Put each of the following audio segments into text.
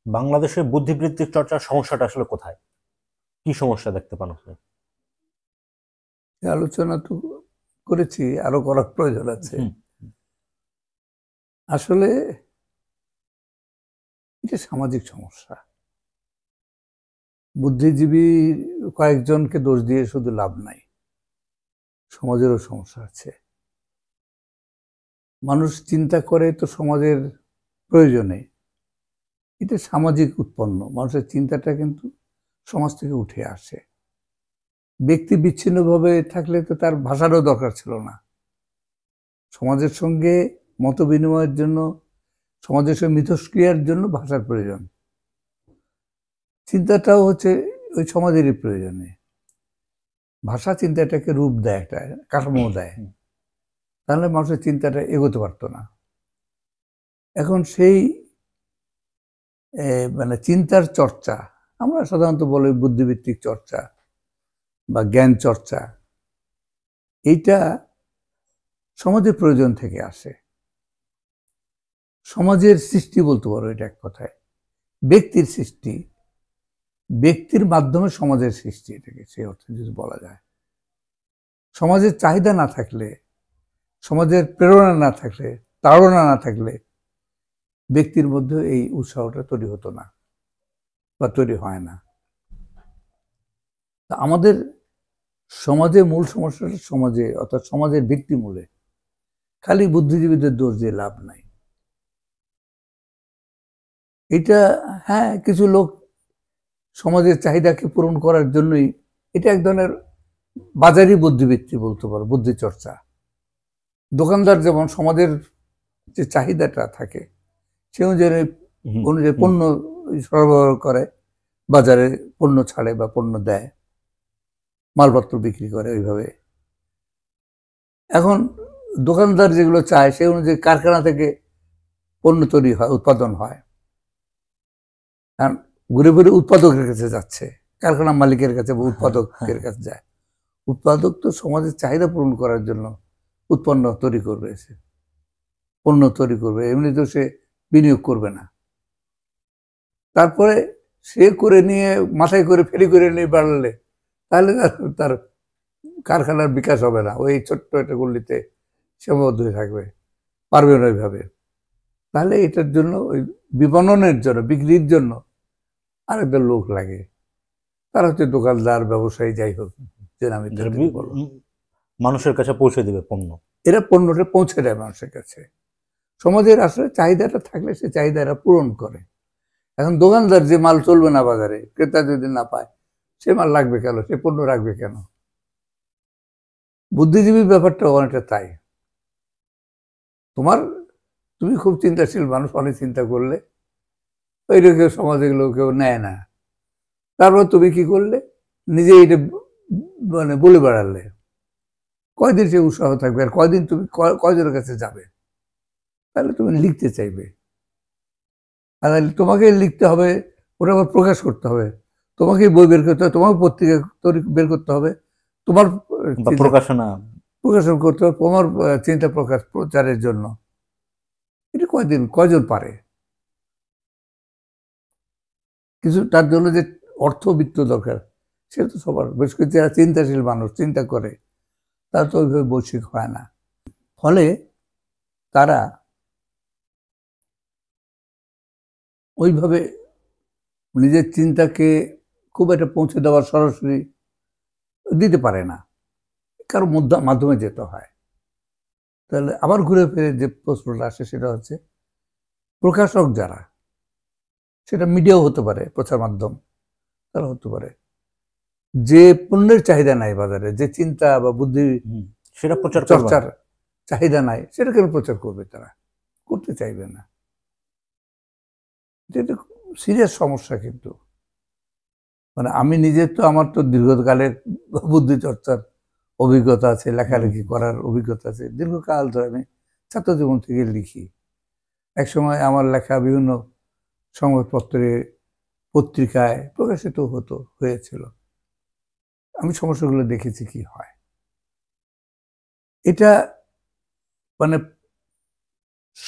বাংলাদেশে বুদ্ধিবৃত্তিক চর্চার সমস্যাটা আসলে কোথায়? কি সমস্যা দেখতে পান আপনি? এই আলোচনা তো করেছি, আরো করার প্রয়োজন আছে। হুম, আসলে এটা সামাজিক সমস্যা। বুদ্ধিজীবী কয়েকজনকে দোষ দিয়ে শুধু লাভ নাই, সমাজেরও সমস্যা আছে। মানুষ চিন্তা করে তো সমাজের প্রয়োজনে, এটা সামাজিক উৎপন্ন। মানুষের চিন্তাটা কিন্তু সমাজ থেকে উঠে আসে। ব্যক্তি বিচ্ছিন্নভাবে থাকলে তো তার ভাষারও দরকার ছিল না। সমাজের সঙ্গে মত বিনিময়ের জন্য, সমাজের সঙ্গে মিথস্ক্রিয়ার জন্য ভাষার প্রয়োজন। চিন্তাটাও হচ্ছে ওই সমাজেরই প্রয়োজনে। ভাষা চিন্তাটাকে রূপ দেয়, একটা কাঠামো দেয়, তাহলে মানুষের চিন্তাটা এগোতে পারতো না। এখন সেই মানে চিন্তার চর্চা, আমরা সাধারণত বলি বুদ্ধিভিত্তিক চর্চা বা জ্ঞান চর্চা, এইটা সমাজের প্রয়োজন থেকে আসে। সমাজের সৃষ্টি বলতে পারো এটা এক কথায়, ব্যক্তির সৃষ্টি, ব্যক্তির মাধ্যমে সমাজের সৃষ্টি, এটাকে সেই অর্থে যদি বলা যায়। সমাজের চাহিদা না থাকলে, সমাজের প্রেরণা না থাকলে, তাড়না না থাকলে ব্যক্তির মধ্যে এই উৎসাহটা তৈরি হতো না বা তৈরি হয় না। তা আমাদের সমাজের মূল সমস্যাটা সমাজে, অর্থাৎ সমাজের ভিত্তিমূলে। খালি বুদ্ধিজীবীদের দোষ দিয়ে লাভ নাই। এটা হ্যাঁ, কিছু লোক সমাজের চাহিদাকে পূরণ করার জন্যই, এটা এক ধরনের বাজারি বুদ্ধিবৃত্তি বলতে পারো, বুদ্ধি চর্চা। দোকানদার যেমন সমাজের যে চাহিদাটা থাকে সে অনুযায়ী পণ্য সরবরাহ করে, বাজারে পণ্য ছাড়ে বা পণ্য দেয়, মালপত্র বিক্রি করে ওইভাবে। এখন দোকানদার যেগুলো চায় সে অনুযায়ী কারখানা থেকে পণ্য তৈরি হয়, উৎপাদন হয়। কারণ ঘুরে ঘুরে উৎপাদকের কাছে যাচ্ছে, কারখানা মালিকের কাছে বা উৎপাদকের কাছে যায়। উৎপাদক তো সমাজের চাহিদা পূরণ করার জন্য উৎপন্ন তৈরি করবে, সে পণ্য তৈরি করবে, এমনি তো সে বিনিয়োগ করবে না। তারপরে সে করে নিয়ে মাথায় করে ফেরি করে নিয়ে বাড়লে তাহলে তার কারখানার বিকাশ হবে না, ওই ছোট্ট একটা গল্লিতে সীমাবদ্ধ হয়ে থাকবে, পারবে না ওইভাবে। তাহলে এটার জন্য ওই বিপণনের জন্য, বিক্রির জন্য আরেকটা লোক লাগে, তারা হচ্ছে দোকানদার, ব্যবসায়ী, যাই হোক যে নামে বলো, মানুষের কাছে পৌঁছে দিবে পণ্য। এরা পণ্যটা পৌঁছে দেয় মানুষের কাছে। সমাজের আসলে চাহিদাটা থাকলে সে চাহিদা এরা পূরণ করে। এখন দোকানদার যে মাল চলবে না বাজারে, ক্রেতা যদি না পায়, সে মাল রাখবে কেন, সে পণ্য রাখবে কেন? বুদ্ধিজীবীর ব্যাপারটা অনেকটা তাই। তুমি খুব চিন্তাশীল মানুষ, অনেক চিন্তা করলে ওইরকম সমাজে এগুলো কেউ নেয় না। তারপর তুমি কি করলে, নিজে এটা মানে বলে বেড়ালে, কয়দিন সে উৎসাহ থাকবে, আর কয়দিন তুমি কয়জনের কাছে যাবে? তাহলে তুমি লিখতে চাইবে, আর তোমাকে লিখতে হবে, ওটা আবার প্রকাশ করতে হবে, তোমাকে বই বের করতে হবে, তোমাকে পত্রিকা বের করতে হবে, তোমার প্রকাশন করতে হবে, তোমার চিন্তা প্রচারের জন্য। এটা কয়জন পারে? কিছু তার জন্য যে অর্থবিত্ত দরকার সেটা তো সবার, বেশ করে যারা চিন্তাশীল মানুষ, চিন্তা করে, তারা তো ওইভাবে বৈশ্বিক হয় না। ফলে তারা ওইভাবে নিজের চিন্তাকে খুব একটা পৌঁছে দেওয়ার সরাসরি দিতে পারে না, কারো মাধ্যমে যেতে হয়। তাহলে আবার ঘুরে ফিরে যে প্রশ্নটা আসে সেটা হচ্ছে, প্রকাশক যারা, সেটা মিডিয়াও হতে পারে, প্রচার মাধ্যম, তারা হতে পারে, যে পণ্যের চাহিদা নাই বাজারে, যে চিন্তা বা বুদ্ধি সেটা প্রচার চর্চার চাহিদা নাই, সেটা কেন প্রচার করবে? তারা করতে চাইবে না। এটা সিরিয়াস সমস্যা। কিন্তু মানে আমি নিজে তো, আমার তো দীর্ঘকালের বুদ্ধি চর্চার অভিজ্ঞতা আছে, লেখালেখি করার অভিজ্ঞতা আছে, দীর্ঘকাল ধরে আমি ছাত্র জীবন থেকে লিখি। একসময় আমার লেখা বিভিন্ন সংবাদপত্রে, পত্রিকায় প্রকাশিত হয়েছিল। আমি সমস্যাগুলো দেখেছি কি হয়। এটা মানে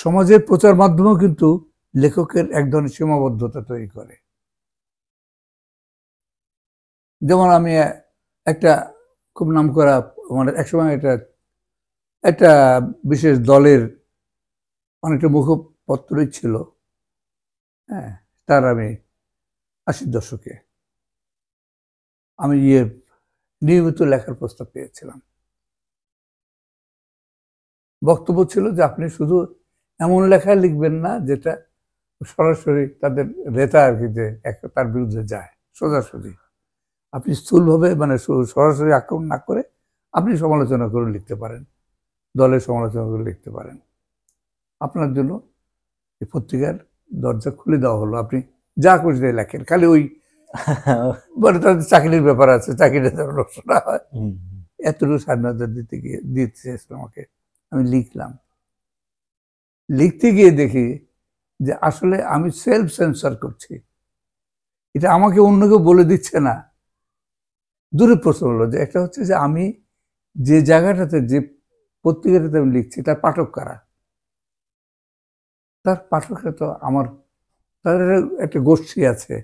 সমাজের প্রচার মাধ্যমেও কিন্তু লেখকের এক ধরনের সীমাবদ্ধতা তৈরি করে। যেমন আমি একটা খুব নামকরা, মানে একসময় একটা বিশেষ দলের অনেকটা মুখপত্রই ছিল, হ্যাঁ, তার আমি 80 দশকে আমি নিয়মিত লেখার প্রস্তাব পেয়েছিলাম। বক্তব্য ছিল যে আপনি শুধু এমন লেখা লিখবেন না যেটা সরাসরি তাদের নেতা আর কি যে তার বিরুদ্ধে যায়, সোজাসুজি আপনি স্থূলভাবে মানে সরাসরি আক্রমণ না করে আপনি সমালোচনা করে লিখতে পারেন, দলের সমালোচনা করে লিখতে পারেন। আপনার জন্য এই পত্রিকার দরজা খুলে দেওয়া হলো, আপনি যা খুশি লেখেন, খালি ওই মানে তাদের চাকরির ব্যাপার আছে, চাকরিটা যেন নষ্ট না হয়, এতটুকু স্বাধীনতা দিতে চেয়েছিল আমাকে। আমি লিখতে গিয়ে দেখি যে আসলে আমি সেলফ সেন্সর করছি, এটা আমাকে অন্য কেউ বলে দিচ্ছে না। দূরে প্রশ্ন হলো যে একটা হচ্ছে যে আমি যে জায়গাটাতে, যে পত্রিকাটাতে আমি লিখছি তার পাঠক কারা, তার পাঠকরা তো আমার, তাদের একটা গোষ্ঠী আছে,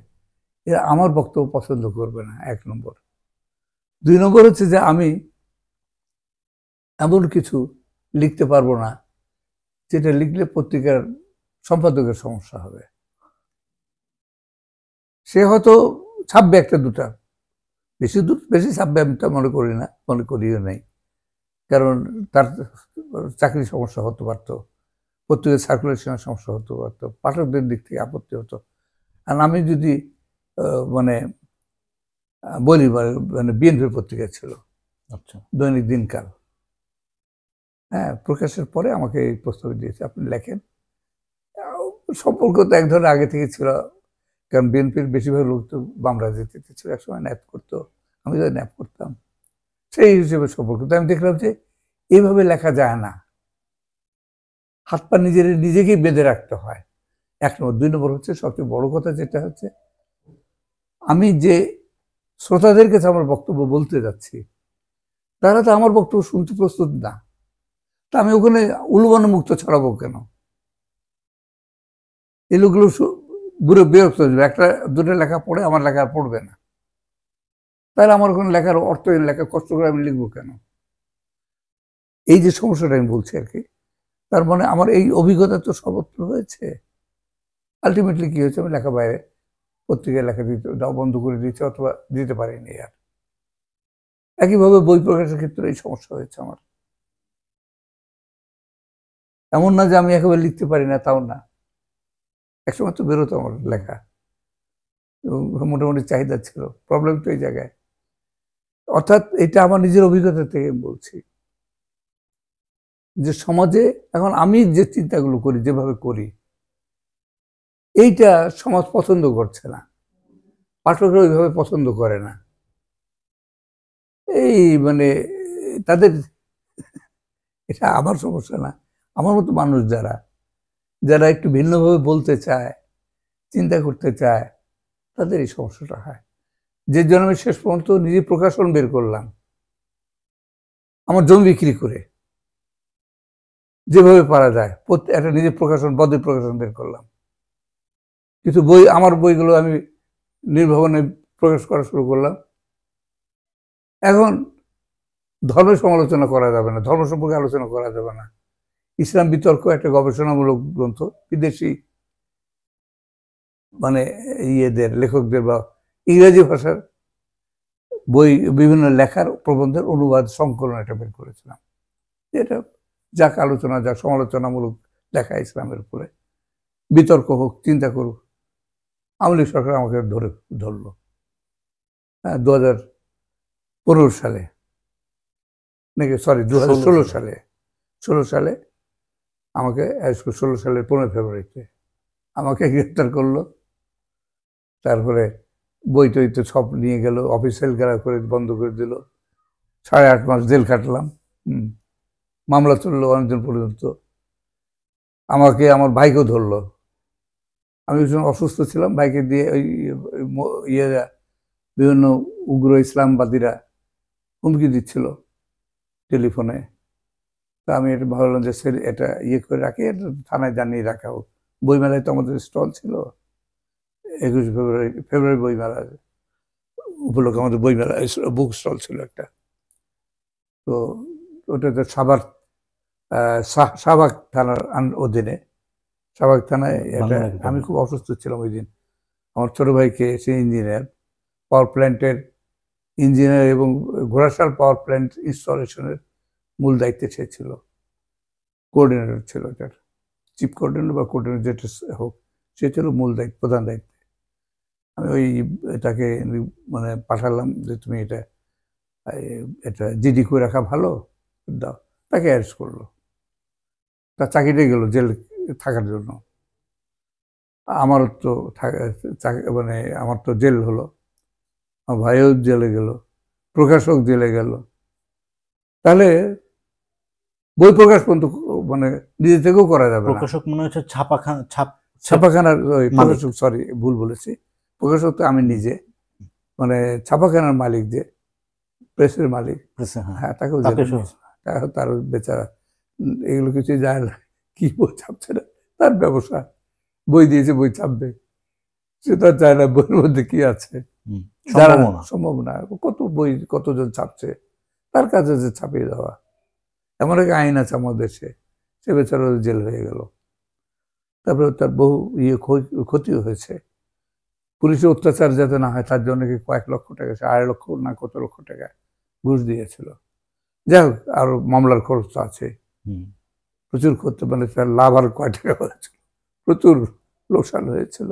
এরা আমার বক্তব্য পছন্দ করবে না, 1 নম্বর। 2 নম্বর হচ্ছে যে আমি এমন কিছু লিখতে পারবো না যেটা লিখলে পত্রিকার সম্পাদকের সমস্যা হবে। সে হয়তো ছাপবে একটা দুটা, বেশি ছাপবে আমি তা মনে করিও নাই, কারণ তার চাকরির সমস্যা হতে পারতো, পত্রিকার সার্কুলেশনের সমস্যা হতে পারতো, পাঠকদের দিক থেকে আপত্তি হতো। আর আমি যদি মানে বলি, মানে বিএনপির পত্রিকা ছিল, আচ্ছা, দৈনিক দিনকাল, হ্যাঁ, প্রকাশের পরে আমাকে এই প্রস্তাব দিয়েছে আপনি লেখেন। সম্পর্ক তো এক ধরনের আগে থেকে ছিল, কারণ বিএনপির বেশিরভাগ লোক তো বাম রাজনীতিতে ছিল, একসময় ন্যাপ করতো, আমি তো ন্যাপ করতাম, সেই হিসেবে সম্পর্ক। তো আমি দেখলাম যে এইভাবে লেখা যায় না, হাত পা নিজেকেই বেঁধে রাখতে হয়, 1 নম্বর। 2 নম্বর হচ্ছে সবচেয়ে বড় কথা যেটা হচ্ছে, আমি যে শ্রোতাদের কাছে আমার বক্তব্য বলতে যাচ্ছি তারা তো আমার বক্তব্য শুনতে প্রস্তুত না, তা আমি ওখানে উলুবানো মুক্ত ছড়াবো কেন? এই লোকগুলো ঘুরে বিরক্ত হয়ে যাবে, একটা দুটো লেখা পড়ে আমার লেখা পড়বে না, তাহলে আমার কোনো লেখার অর্থহীন লেখা কষ্ট করে আমি লিখবো কেন? এই যে সমস্যাটা আমি বলছি আর কি, তার মানে আমার এই অভিজ্ঞতা তো সর্বত্র হয়েছে। আলটিমেটলি কি হয়েছে, আমি লেখা বাইরে পত্রিকায় লেখা দিতে বন্ধ করে দিয়েছি, অথবা দিতে পারিনি আর। একইভাবে বই প্রকাশের ক্ষেত্রে এই সমস্যা হয়েছে আমার। এমন না যে আমি একেবারে লিখতে পারি না, তাও না, একসময় তো বেরোতো আমার লেখা, মোটামুটি চাহিদা ছিল। প্রবলেম তো এই জায়গায়, অর্থাৎ এটা আমার নিজের অভিজ্ঞতা থেকে বলছি যে সমাজে এখন আমি যে চিন্তাগুলো করি, যেভাবে করি, এইটা সমাজ পছন্দ করছে না, পাঠকরা ওইভাবে পছন্দ করে না। এই মানে তাদের, এটা আমার সমস্যা না, আমার মতো মানুষ যারা যারা একটু ভিন্নভাবে বলতে চায়, চিন্তা করতে চায়, তাদের এই সমস্যাটা হয়। যে জন্য আমি শেষ পর্যন্ত নিজে প্রকাশন বের করলাম, আমার জমি বিক্রি করে, যেভাবে পারা যায় একটা নিজের প্রকাশন, বদের প্রকাশন বের করলাম। কিছু বই, আমার বইগুলো আমি নির্ভবনে প্রকাশ করা শুরু করলাম। এখন ধর্মের সমালোচনা করা যাবে না, ধর্ম সম্পর্কে আলোচনা করা যাবে না। ইসলাম বিতর্ক একটা গবেষণামূলক গ্রন্থ, বিদেশি মানে ইয়েদের, লেখকদের বা ইংরেজি ভাষার বই, বিভিন্ন লেখার প্রবন্ধের অনুবাদ সংকলন এটা বের করেছিলাম। এটা যাক আলোচনা, যাক সমালোচনামূলক লেখা ইসলামের উপরে, বিতর্ক হোক, চিন্তা করুক। আওয়ামী লীগ সরকার আমাকে ধরলো, হ্যাঁ, 2015 সালে নাকি, সরি 2016 সালে, 16 সালে আমাকে, 16 সালের 15 ফেব্রুয়ারিতে আমাকে গ্রেপ্তার করলো। তারপরে বই টই তো সব নিয়ে গেল, অফিসিয়াল গেলা করে বন্ধ করে দিল, 8.5 মাস জেল কাটলাম। মামলা চললো অনেকদিন পর্যন্ত। আমাকে আমার ভাইকেও ধরলো, আমি ভীষণ অসুস্থ ছিলাম, ভাইকে দিয়ে ওই ইয়েরা, বিভিন্ন উগ্র ইসলামবাদীরা হুমকি দিচ্ছিল টেলিফোনে। তা আমি এটা ভাবলাম যে এটা ইয়ে করে রাখি, এটা থানায় জানিয়ে রাখা হোক, বইমেলায় তো আমাদের স্টল ছিল, 21 ফেব্রুয়ারি বইমেলা উপলক্ষে আমাদের বইমেলা বুক স্টল ছিল একটা। তো ওটাতে শাহবাগ থানার অধীনে, শাহবাগ থানায় এটা। আমি খুব অসুস্থ ছিলাম ওই দিন। আমার ছোট ভাইকে, সে ইঞ্জিনিয়ার, পাওয়ার প্ল্যান্টের ইঞ্জিনিয়ার এবং ঘোড়াশাল পাওয়ার প্ল্যান্ট ইনস্টলেশনের মূল দায়িত্বে সে ছিল, কোঅর্ডিনেটর ছিল, এটার চিফ কোঅর্ডিনেটর বা কোঅর্ডিনেটর যেটা হোক, সে ছিল মূল দায়িত্ব, প্রধান দায়িত্ব। আমি ওই এটাকে মানে পাঠালাম যে তুমি এটা জিডি করে রাখা ভালো, দাও। তাকে অ্যারেস্ট করলো, তার চাকরিটা গেল জেল থাকার জন্য। আমারও তো মানে আমার তো জেল হলো, আমার ভাইও জেলে গেল, প্রকাশক জেলে গেল। তাহলে বই প্রকাশ পর্যন্ত মানে নিজে থেকেও করা যাবে না। প্রকাশক মনে হচ্ছে ছাপাখানার প্রকাশক, সরি ভুল বলেছি, প্রকাশক তো আমি নিজে, মানে ছাপাখানার মালিক, যে প্রেসের মালিক, হ্যাঁ, তাকেও তার বেচারা এগুলো কিছু যায় না, কি বই ছাপছে না, তার ব্যবসা, বই দিয়েছে বই ছাপবে, সে তো চায় না বইয়ের মধ্যে কি আছে, সম্ভব না। কত বই কতজন ছাপছে, তার কাছে যে ছাপিয়ে দেওয়া, এমন এক আইন আছে আমাদের দেশে, সে বেচারা জেল হয়ে গেল। তারপরে তার বহু ক্ষতিও হয়েছে, পুলিশের অত্যাচার যাতে না হয় তার জন্য কি কয়েক লক্ষ টাকা, 8 লক্ষ না কত লক্ষ টাকা ঘুষ দিয়েছিল। যাই হোক, আর মামলার খরচ তো আছে, প্রচুর করতে, মানে তার লাভ আর কয় টাকা হয়েছিল, প্রচুর লোকসান হয়েছিল।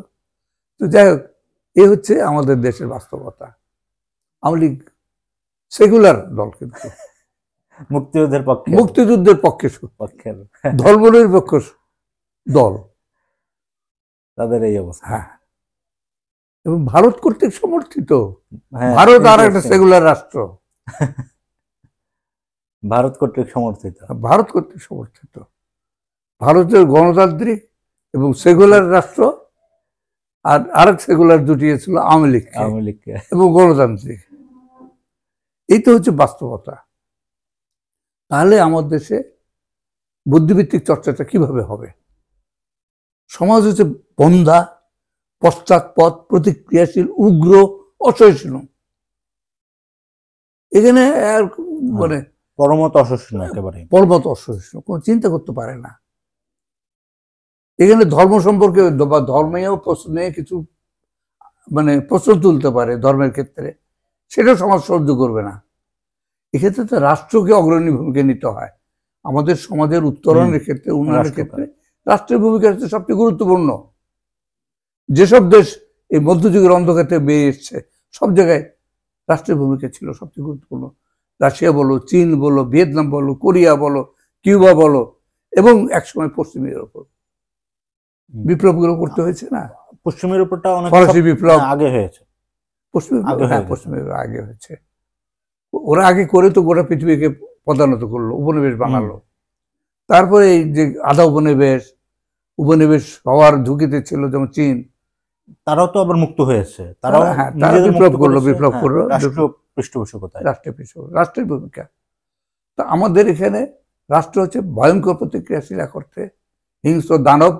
তো যাই হোক, এই হচ্ছে আমাদের দেশের বাস্তবতা। আওয়ামী লীগ সেকুলার দল, কিন্তু মুক্তিযুদ্ধের পক্ষে ধর্মনিরপেক্ষ দল, তাদের এই অবস্থা। হ্যাঁ, এবং ভারত কর্তৃক সমর্থিত। ভারত আর একটা সেকুলার রাষ্ট্র, ভারত কর্তৃক সমর্থিত, ভারত কর্তৃক সমর্থিত। ভারতের গণতান্ত্রিক এবং সেকুলার রাষ্ট্র, আর আরেক সেকুলার জুটিয়েছিল আওয়ামী লীগকে এবং গণতান্ত্রিক। এই তো হচ্ছে বাস্তবতা। তাহলে আমার দেশে বুদ্ধিভিত্তিক চর্চাটা কিভাবে হবে? সমাজ হচ্ছে বন্ধা, পশ্চাৎপদ, প্রতিক্রিয়াশীল, উগ্র, অসহিষ্ণু। এখানে মানে পরমত অসহিষ্ণু, একেবারে পরমত অসহিষ্ণু, কোনো চিন্তা করতে পারে না। এখানে ধর্ম সম্পর্কে বা ধর্মীয় প্রশ্ন নিয়ে কিছু মানে প্রশ্ন তুলতে পারে ধর্মের ক্ষেত্রে, সেটা সমাজ সহ্য করবে না। এক্ষেত্রে তো রাষ্ট্রকে অগ্রণী ভূমিকা নিতে হয়। আমাদের সমাজের উত্তরণের ক্ষেত্রে, উন্নয়নের ক্ষেত্রে রাষ্ট্রের ভূমিকা হচ্ছে সবচেয়ে গুরুত্বপূর্ণ। যেসব দেশ এই মধ্যযুগের অন্ধকার থেকে বেরিয়ে এসছে, সব জায়গায় রাষ্ট্রের ভূমিকা ছিল সবচেয়ে গুরুত্বপূর্ণ। রাশিয়া বলো, চীন বলো, ভিয়েতনাম বলো, কোরিয়া বলো, কিউবা বলো, এবং একসময় পশ্চিম ইউরোপ বিপ্লবগুলো করতে হয়েছে না। পশ্চিম ইউরোপটা অনেক ফরাসি বিপ্লব আগে হয়েছে, পশ্চিম ইউরোপ আগে হয়েছে। ওরা আগে করে তো গোটা পৃথিবীকে পদানত করলো, উপনিবেশ বানালো। তারপরে এই যে আধা উপনিবেশ হওয়ার ঝুঁকিতে ছিল, যেমন চীন, তারাও তো আবার মুক্ত হয়েছে, তারা বিপ্লব করলো রাষ্ট্রীয় পৃষ্ঠপোষকতায়, রাষ্ট্রের ভূমিকা। তা আমাদের এখানে রাষ্ট্র হচ্ছে ভয়ঙ্কর প্রতিক্রিয়াশীল এক অর্থে, হিংস্র দানব,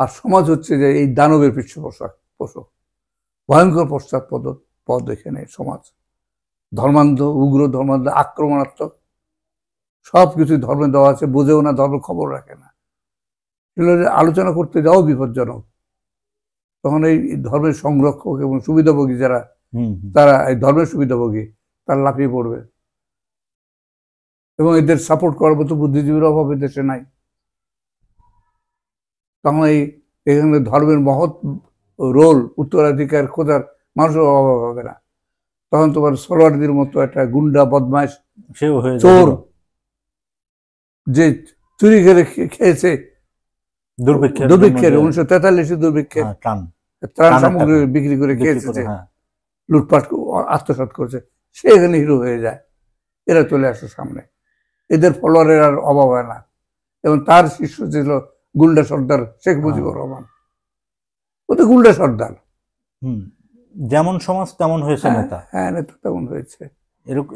আর সমাজ হচ্ছে যে এই দানবের পৃষ্ঠপোষক, ভয়ঙ্কর পদ এখানে সমাজ। ধর্মান্ধ, উগ্র ধর্মান্ধ, আক্রমণাত্মক, সবকিছু ধর্মে দেওয়া আছে, বুঝেও না, ধর্ম খবর রাখে না। আলোচনা করতে যাও বিপজ্জনক। তখন এই ধর্মের সংরক্ষক এবং সুবিধাভোগী যারা, তারা এই ধর্মের সুবিধাভোগী, তারা লাফিয়ে পড়বে। এবং এদের সাপোর্ট করার মতো বুদ্ধিজীবীর অভাব দেশে নাই। তখন এখানে ধর্মের মহৎ রোল, উত্তরাধিকার খোঁজার মানুষের অভাব হবে না। তখন তোমার সরোয়ার্দির মতো একটা গুন্ডা বদমাইশ চোর, যে চুরি করে খেয়েছে দুর্ভিক্ষের 1943 দুর্ভিক্ষের ত্রাণ সামগ্রী বিক্রি করে খেয়েছে, লুটপাট আত্মসাৎ করছে, সে এখানে হিরো হয়ে যায়। এরা চলে আসে সামনে, এদের ফলোয়ারের আর অভাব হয় না। এবং তার শিষ্য ছিল গুন্ডা সর্দার শেখ মুজিবুর রহমান, ও তো গুন্ডা সর্দার। যেমন সমাজ তেমন হয়েছে নেতা, হ্যাঁ, নেতা তেমন হয়েছে।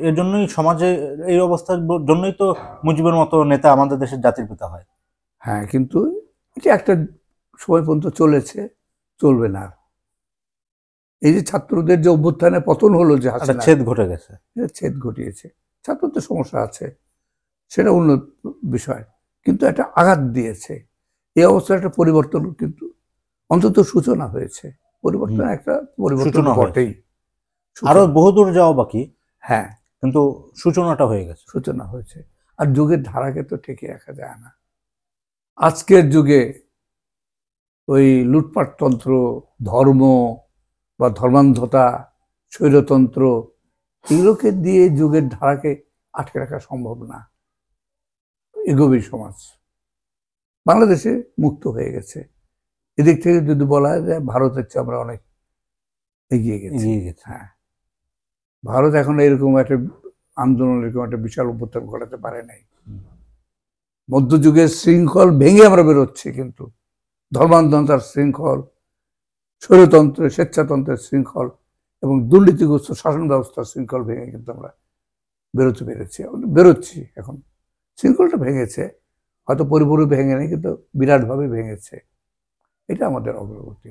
এর জন্যই সমাজে এই অবস্থার জন্যই তো মুজিবের মতো নেতা আমাদের দেশের জাতির পিতা হয়। হ্যাঁ, কিন্তু এটা একটা সময় পর্যন্ত চলেছে, চলবে না। এই যে ছাত্রদের যে অভ্যুত্থানে পতন হলো, যে একটা হাসিনা, ছেদ ঘটে গেছে। এটা ছেদ ঘটিয়েছে। ছাত্রদের সমস্যা আছে, সেটা অন্য বিষয়, কিন্তু একটা আঘাত দিয়েছে। এই অবস্থার একটা পরিবর্তন কিন্তু অন্তত সূচনা হয়েছে। পরিবর্তন একটা পরিবর্তন সূচনা বটেই। আরো বহুদূর যাওয়া বাকি, হ্যাঁ, কিন্তু সূচনাটা হয়ে গেছে। সূচনা হয়েছে। আর যুগের ধারাকে তো ঠেকে রাখা যায় না। আজকের যুগে ওই লুটপাটতন্ত্র, ধর্ম বা ধর্মান্ধতা, স্বৈরতন্ত্র, এগুলোকে দিয়ে যুগের ধারাকে আটকে রাখা সম্ভব না। এগোবে সমাজ। বাংলাদেশে মুক্ত হয়ে গেছে। এদিক থেকে যদি বলা হয় যে ভারতের চেয়ে আমরা অনেক এগিয়ে গেছি। হ্যাঁ, ভারত এখন এরকম একটা আন্দোলন, এরকম একটা বিশাল অভ্যুত্থান ঘটাতে পারে নাই। মধ্যযুগের শৃঙ্খল ভেঙে আমরা বেরোচ্ছি, কিন্তু ধর্মান্ধতার শৃঙ্খল, স্বৈরতন্ত্রের, স্বেচ্ছাতন্ত্রের শৃঙ্খল এবং দুর্নীতিগ্রস্ত শাসন ব্যবস্থার শৃঙ্খল ভেঙে কিন্তু আমরা বেরোচ্ছি। এখন শৃঙ্খলটা ভেঙেছে, হয়তো পরিপূর্ণ ভেঙে নেই, কিন্তু বিরাটভাবে ভেঙেছে। এটা আমাদের অগ্রগতি।